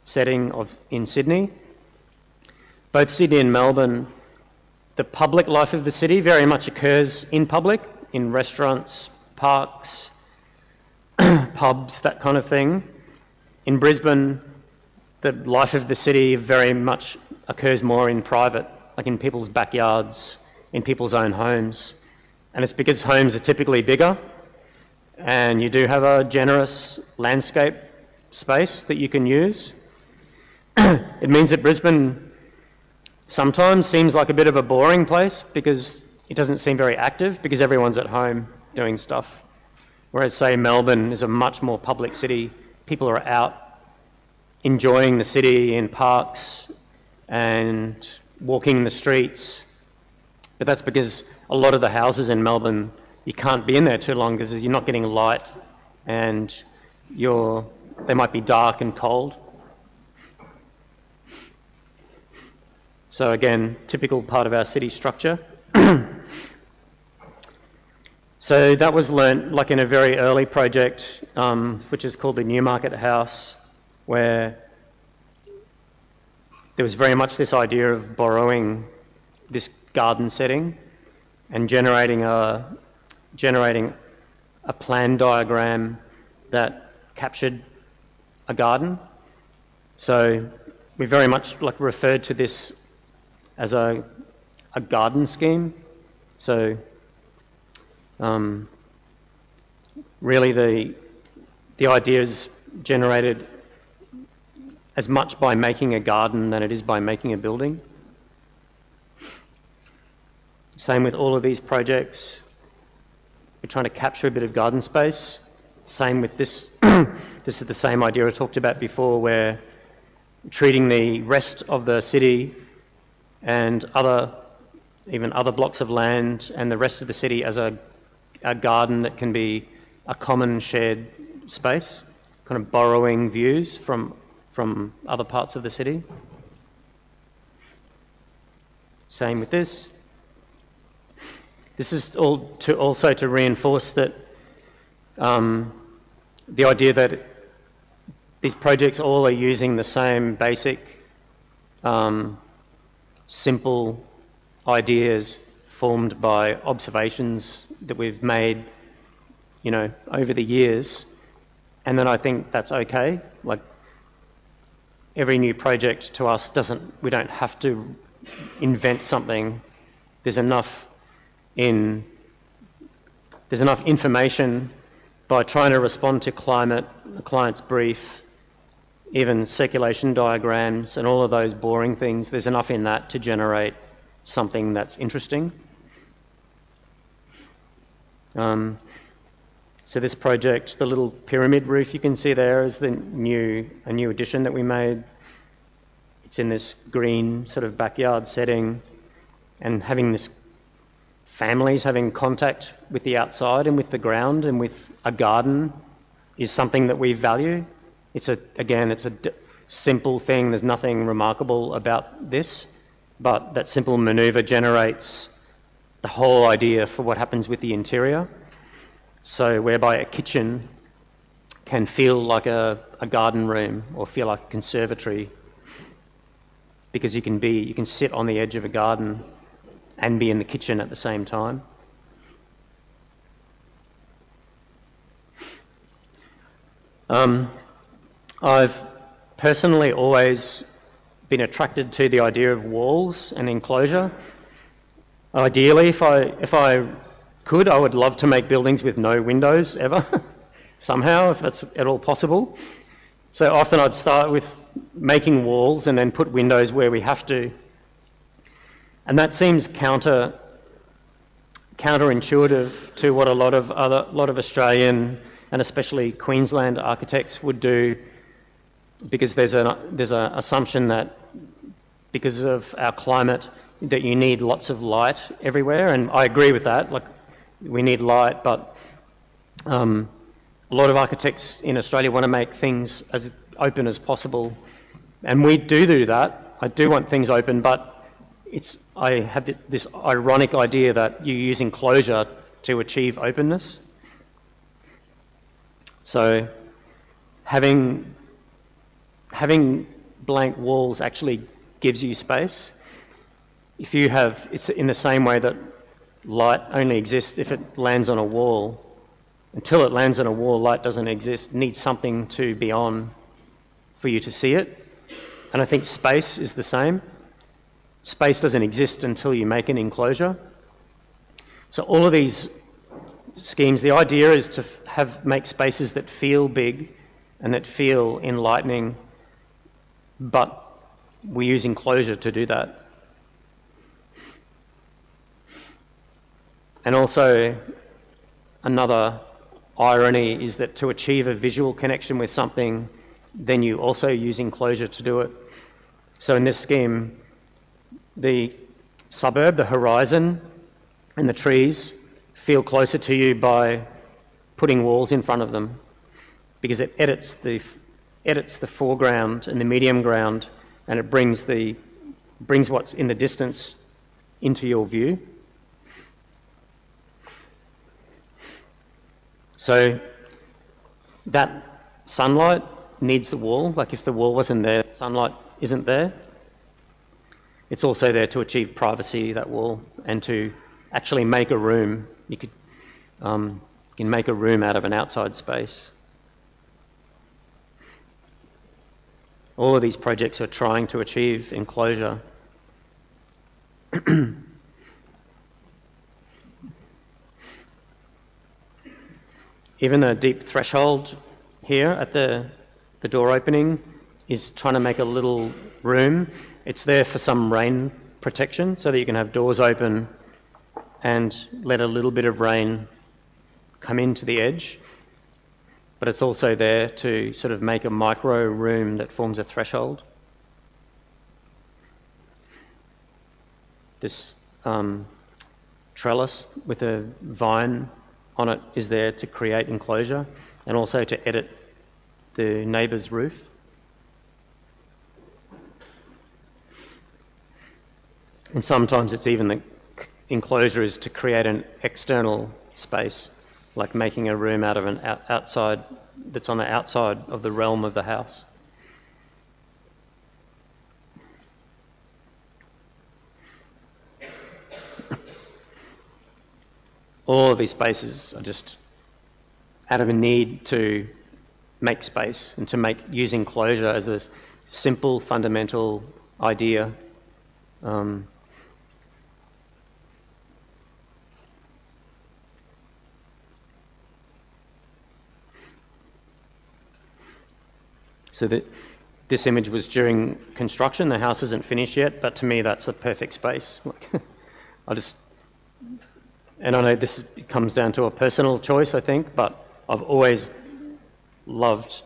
setting in Sydney. Both Sydney and Melbourne, the public life of the city very much occurs in public, in restaurants, parks, pubs, that kind of thing. In Brisbane, the life of the city very much occurs more in private, like in people's backyards, in people's own homes. And it's because homes are typically bigger, and you do have a generous landscape space that you can use. It means that Brisbane sometimes seems like a bit of a boring place because it doesn't seem very active because everyone's at home doing stuff. Whereas, say, Melbourne is a much more public city. People are out enjoying the city in parks and walking the streets. But that's because a lot of the houses in Melbourne, you can't be in there too long because you're not getting light and they might be dark and cold. So again, typical part of our city structure. So that was learnt like in a very early project, which is called the Newmarket House, where there was very much this idea of borrowing this garden setting and generating a plan diagram that captured a garden. So we very much like referred to this as a garden scheme. So really the idea is generated as much by making a garden than it is by making a building. Same with all of these projects. We're trying to capture a bit of garden space. Same with this. This is the same idea I talked about before, where treating the rest of the city and even other blocks of land and the rest of the city as a garden that can be a common shared space, kind of borrowing views from other parts of the city. Same with this. This is also to reinforce that the idea that these projects all are using the same basic, simple ideas formed by observations that we've made, over the years. And then I think that's okay. Like, every new project to us we don't have to invent something. There's enough information by trying to respond to climate, the client's brief, even circulation diagrams and all of those boring things. There's enough in that to generate something that's interesting. So this project, the little pyramid roof you can see there, is a new addition that we made. It's in this green sort of backyard setting, and families having contact with the outside and with the ground and with a garden is something that we value. It's a simple thing. There's nothing remarkable about this, but that simple maneuver generates the whole idea for what happens with the interior. So whereby a kitchen can feel like a garden room or feel like a conservatory, because you can sit on the edge of a garden and be in the kitchen at the same time. I've personally always been attracted to the idea of walls and enclosure. Ideally, if I could, I would love to make buildings with no windows ever, somehow, if that's at all possible. So often I'd start with making walls and then put windows where we have to. And that seems counterintuitive to what a lot of Australian and especially Queensland architects would do, because there's an assumption that because of our climate that you need lots of light everywhere, and I agree with that. Like, we need light, but a lot of architects in Australia want to make things as open as possible, and we do that. I do want things open, but I have this ironic idea that you use enclosure to achieve openness. So having blank walls actually gives you space. It's in the same way that light only exists if it lands on a wall. Until it lands on a wall, light doesn't exist. It needs something to be on for you to see it. And I think space is the same. Space doesn't exist until you make an enclosure. So all of these schemes, the idea is to make spaces that feel big and that feel enlightening, but we use enclosure to do that. And also, another irony is that to achieve a visual connection with something, then you also use enclosure to do it. So in this scheme, the suburb, the horizon, and the trees feel closer to you by putting walls in front of them, because it edits the foreground and the medium ground, and it brings what's in the distance into your view. So that sunlight needs the wall. Like, if the wall wasn't there, sunlight isn't there. It's also there to achieve privacy, that wall, and to actually make a room. You could You can make a room out of an outside space. All of these projects are trying to achieve enclosure. Even the deep threshold here at the door opening is trying to make a little room. It's there for some rain protection so that you can have doors open and let a little bit of rain come into the edge. But it's also there to sort of make a micro room that forms a threshold. This trellis with a vine on it is there to create enclosure and also to edit the neighbour's roof. And sometimes it's even the enclosure is to create an external space, like making a room out of an outside that's on the outside of the realm of the house. All of these spaces are just out of a need to make space and to use enclosure as this simple, fundamental idea. So this image was during construction. The house isn't finished yet, but to me that's a perfect space. And I know this comes down to a personal choice, I think, but I've always loved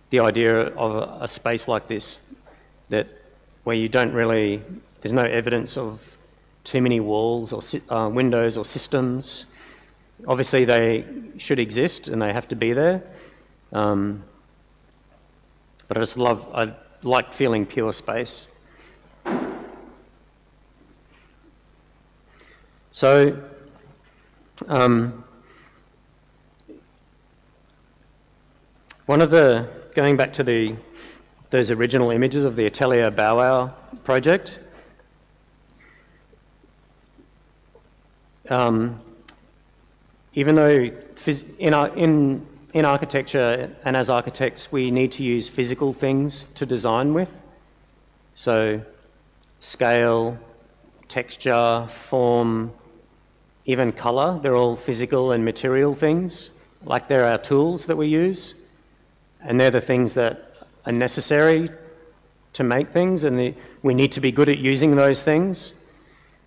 the idea of a space like this, where you don't really, there's no evidence of too many walls or windows or systems. Obviously they should exist and they have to be there. But I like feeling pure space. So, going back to those original images of the Atelier Bow project, even though in architecture and as architects, we need to use physical things to design with. So scale, texture, form, even colour, they're all physical and material things. Like they're our tools that we use. And they're the things that are necessary to make things, and we need to be good at using those things.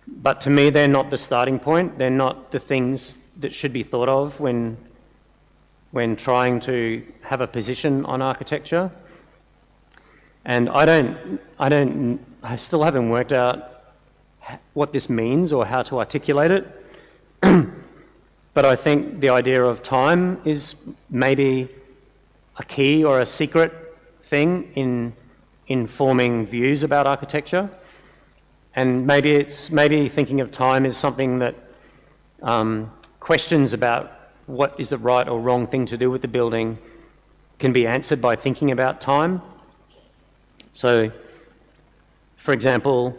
But to me, they're not the starting point. They're not the things that should be thought of when trying to have a position on architecture. And I still haven't worked out what this means or how to articulate it. But I think the idea of time is maybe a key or a secret thing in forming views about architecture. And maybe thinking of time is something that questions about what is the right or wrong thing to do with the building can be answered by thinking about time. So, for example,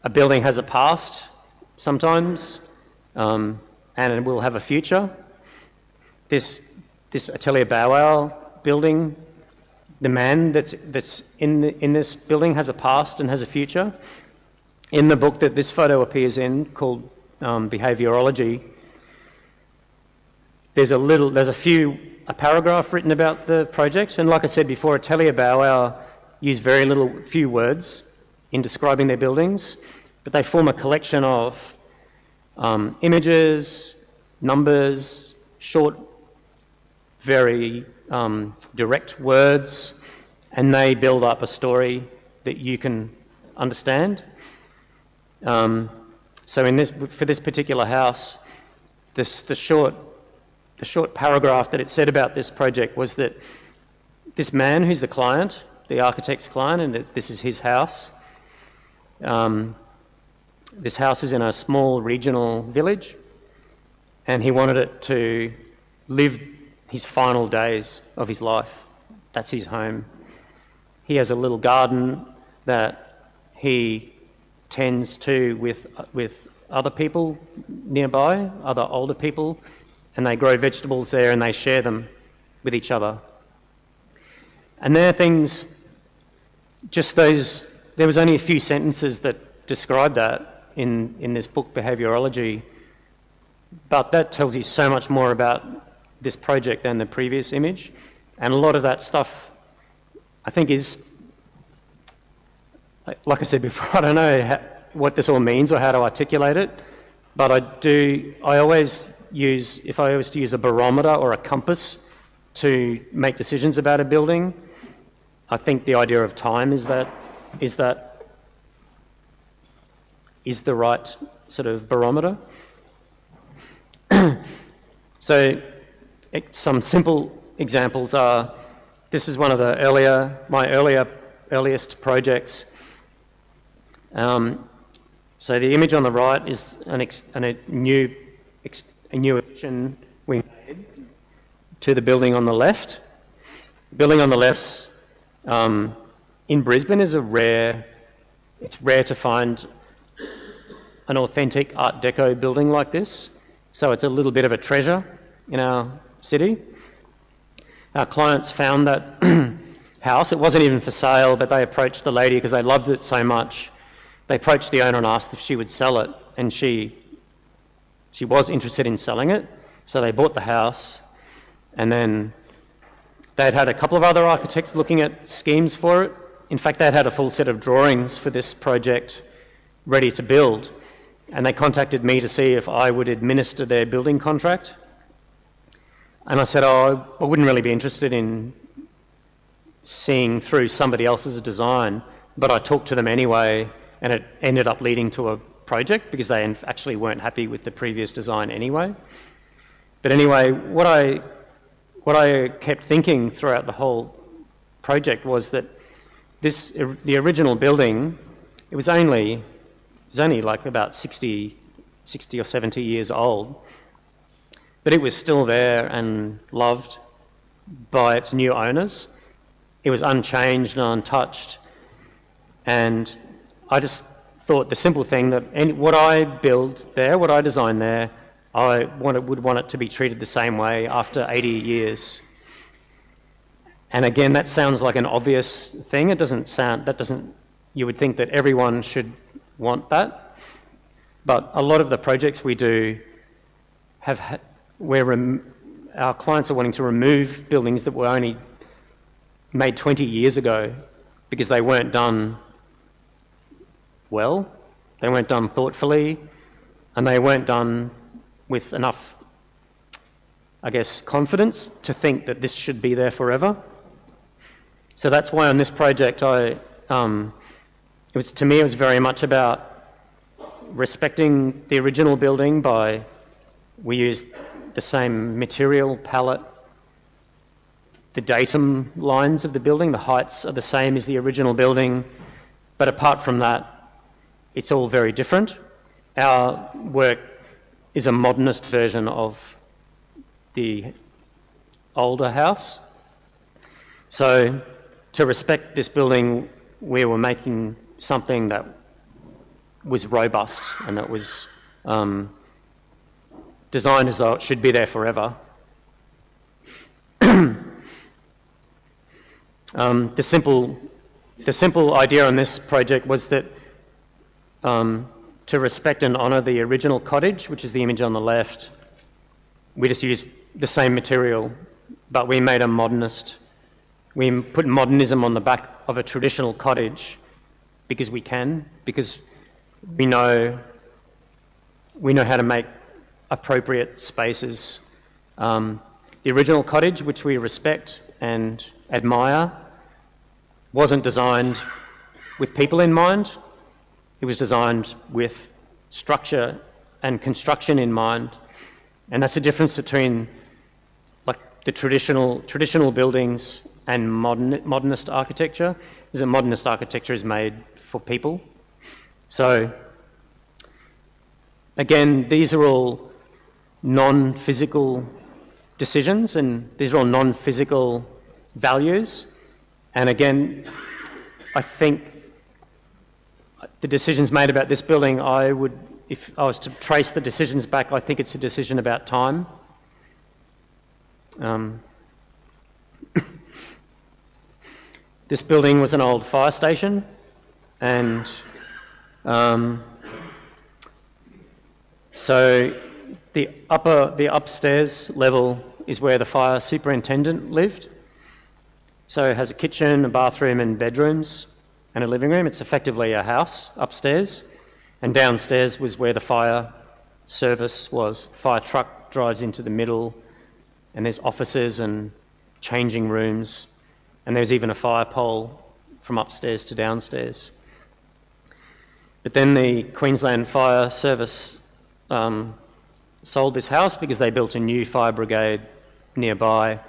a building has a past sometimes, and it will have a future. This Atelier Bow building, the man that's in this building has a past and has a future. In the book that this photo appears in, called Behaviourology, there's a paragraph written about the project, and like I said before, Atelier Bow use few words in describing their buildings, but they form a collection of images, numbers, short, very direct words, and they build up a story that you can understand. So for this particular house, the short paragraph that it said about this project was that this man who's the client, the architect's client, and that this is his house. This house is in a small regional village, and he wanted it to live his final days of his life. That's his home. He has a little garden that he tends to with other people nearby, other older people and they grow vegetables there and they share them with each other. And there are things, just those, there was only a few sentences that describe that in this book, Behaviourology, but that tells you so much more about this project than the previous image. And a lot of that stuff, I think, is, like I said before, I don't know what this all means or how to articulate it, but I always use, if I was to use a barometer or a compass to make decisions about a building, I think the idea of time is the right sort of barometer. So some simple examples are, this is one of the earliest projects. So the image on the right is a new addition we made to the building on the left. The building on the left in Brisbane is it's rare to find an authentic Art Deco building like this. So it's a little bit of a treasure in our city. Our clients found that house. It wasn't even for sale, but they approached the lady because they loved it so much. They approached the owner and asked if she would sell it, and she was interested in selling it. So they bought the house, and then they'd had a couple of other architects looking at schemes for it. In fact, they'd had a full set of drawings for this project ready to build, and they contacted me to see if I would administer their building contract. And I said, oh, I wouldn't really be interested in seeing through somebody else's design, but I talked to them anyway, and it ended up leading to a project because they actually weren't happy with the previous design anyway. But anyway, what I kept thinking throughout the whole project was that the original building, it was only like about 60 or 70 years old, but it was still there and loved by its new owners. It was unchanged and untouched. And I just thought the simple thing that what I build there, what I design there, I would want it to be treated the same way after 80 years. And again, that sounds like an obvious thing. You would think that everyone should want that. But a lot of the projects we do our clients are wanting to remove buildings that were only made 20 years ago because they weren't done well, they weren't done thoughtfully, and they weren't done with enough, I guess, confidence to think that this should be there forever. So that's why on this project, to me, it was very much about respecting the original building we used the same material palette, the datum lines of the building, the heights are the same as the original building, but apart from that, it's all very different. Our work is a modernist version of the older house. So to respect this building, we were making something that was robust and that was designed as though it should be there forever. The simple idea on this project was that to respect and honour the original cottage, which is the image on the left, we just used the same material, but we made a modernist. We put modernism on the back of a traditional cottage because we know how to make appropriate spaces. The original cottage, which we respect and admire, wasn't designed with people in mind. It was designed with structure and construction in mind. And that's the difference between like the traditional buildings and modernist architecture, is that modernist architecture is made for people. So again, these are all non-physical decisions, and these are all non-physical values. And again, I think the decisions made about this building, if I was to trace the decisions back, I think it's a decision about time. This building was an old fire station, and so the upstairs level is where the fire superintendent lived. So it has a kitchen, a bathroom and bedrooms and a living room. It's effectively a house upstairs. And downstairs was where the fire service was. The fire truck drives into the middle, and there's offices and changing rooms, and there's even a fire pole from upstairs to downstairs. But then the Queensland Fire Service sold this house because they built a new fire brigade nearby,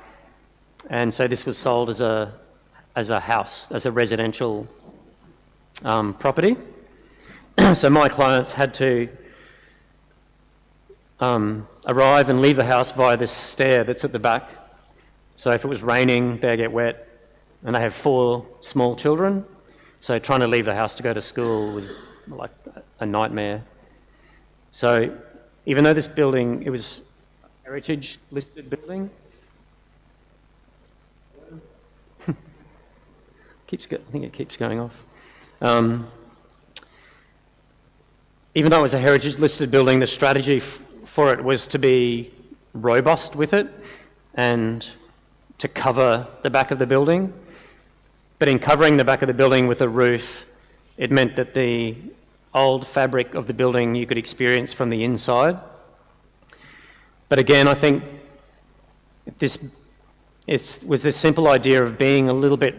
and so this was sold as a house, as a residential property. So my clients had to arrive and leave the house via this stair that's at the back. So if it was raining, they'd get wet, and they have 4 small children. So trying to leave the house to go to school was like a nightmare. So even though this building, it was a heritage listed building, I think it keeps going off. Even though it was a heritage listed building, the strategy for it was to be robust with it and to cover the back of the building. But in covering the back of the building with a roof, it meant that the old fabric of the building you could experience from the inside. But again, I think it was this simple idea of being a little bit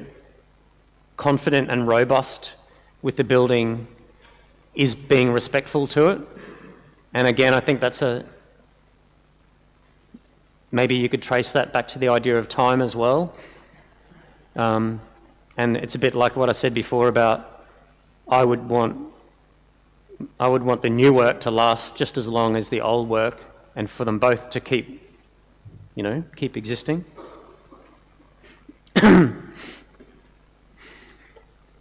confident and robust with the building is being respectful to it. And again, I think that's maybe you could trace that back to the idea of time as well. And it's a bit like what I said before about I would want the new work to last just as long as the old work, and for them both to keep existing.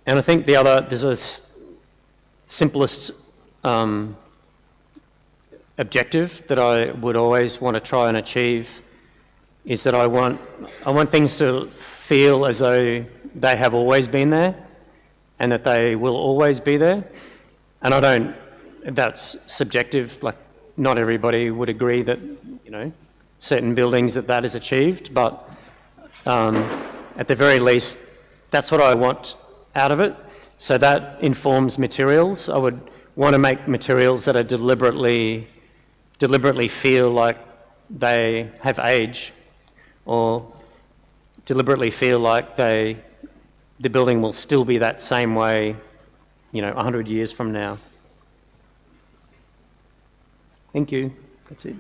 And I think there's a simplest objective that I would always want to try and achieve is that I want things to feel as though they have always been there and that they will always be there. And that's subjective, like not everybody would agree that, certain buildings that is achieved, but at the very least, that's what I want out of it. So that informs materials. I would want to make materials that are deliberately feel like they have age, or deliberately feel like the building will still be that same way, 100 years from now. Thank you. That's it.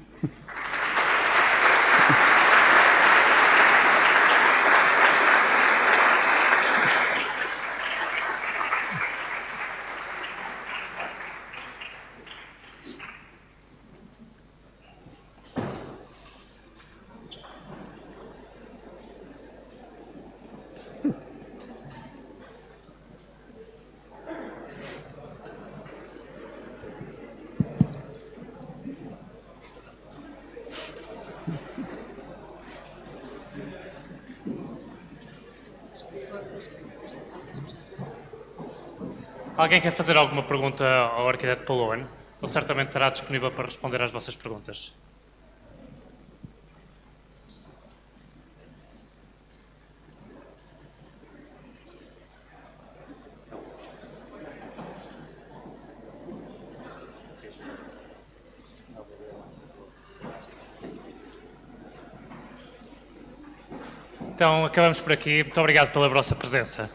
Alguém quer fazer alguma pergunta ao arquiteto Paul Owen? Ele certamente estará disponível para responder às vossas perguntas. Então, acabamos por aqui. Muito obrigado pela vossa presença.